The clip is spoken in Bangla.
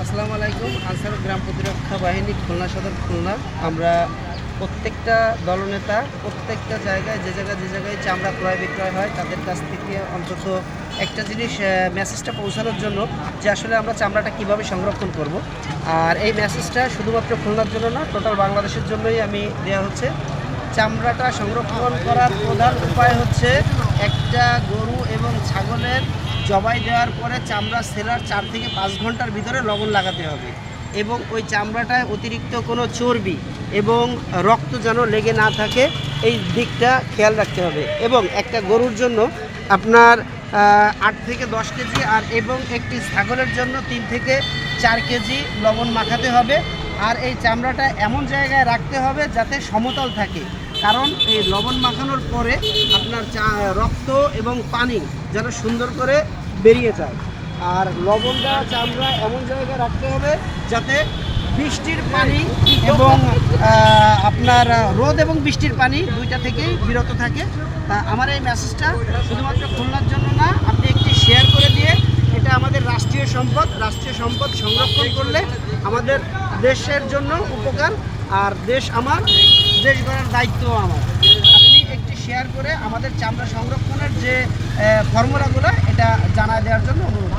আসসালামু আলাইকুম। আনসার গ্রাম প্রতিরক্ষা বাহিনী খুলনা সদর খুলনা। আমরা প্রত্যেকটা দলনেতা প্রত্যেকটা জায়গায় যে জায়গায় চামড়া ক্রয় বিক্রয় হয় তাদের কাছ থেকে অন্তত একটা জিনিস মেসেজটা পৌঁছানোর জন্য যে আসলে আমরা চামড়াটা কিভাবে সংরক্ষণ করব। আর এই মেসেজটা শুধুমাত্র খুলনার জন্য না, টোটাল বাংলাদেশের জন্যই আমি দেওয়া হচ্ছে। চামড়াটা সংরক্ষণ করার প্রধান উপায় হচ্ছে একটা গরু এবং ছাগলের জবাই দেওয়ার পরে চামড়া সেলার 4 থেকে 5 ঘন্টার ভিতরে লবণ লাগাতে হবে এবং ওই চামড়াটায় অতিরিক্ত কোনো চর্বি এবং রক্ত যেন লেগে না থাকে, এই দিকটা খেয়াল রাখতে হবে। এবং একটা গরুর জন্য আপনার 8 থেকে 10 কেজি আর এবং একটি ছাগলের জন্য 3 থেকে 4 কেজি লবণ মাখাতে হবে। আর এই চামড়াটা এমন জায়গায় রাখতে হবে যাতে সমতল থাকে, কারণ এই লবণ মাখানোর পরে আপনার রক্ত এবং পানি যেন সুন্দর করে বেরিয়ে যায়। আর লবণটা চামড়া এমন জায়গায় রাখতে হবে যাতে বৃষ্টির পানি এবং আপনার রোদ এবং বৃষ্টির পানি দুইটা থেকেই বিরত থাকে। তা আমার এই মেসেজটা শুধুমাত্র খুলনার জন্য না, আপনি একটি শেয়ার করে দিয়ে, এটা আমাদের রাষ্ট্রীয় সম্পদ সংরক্ষণ করলে আমাদের দেশের জন্য উপকার। আর দেশ আমার, দেশ গড়ার দায়িত্ব আমার। আপনি একটি শেয়ার করে আমাদের চামড়া সংরক্ষণের যে ফর্মুলাগুলো এটা জানা দেওয়ার জন্য অনুরোধ।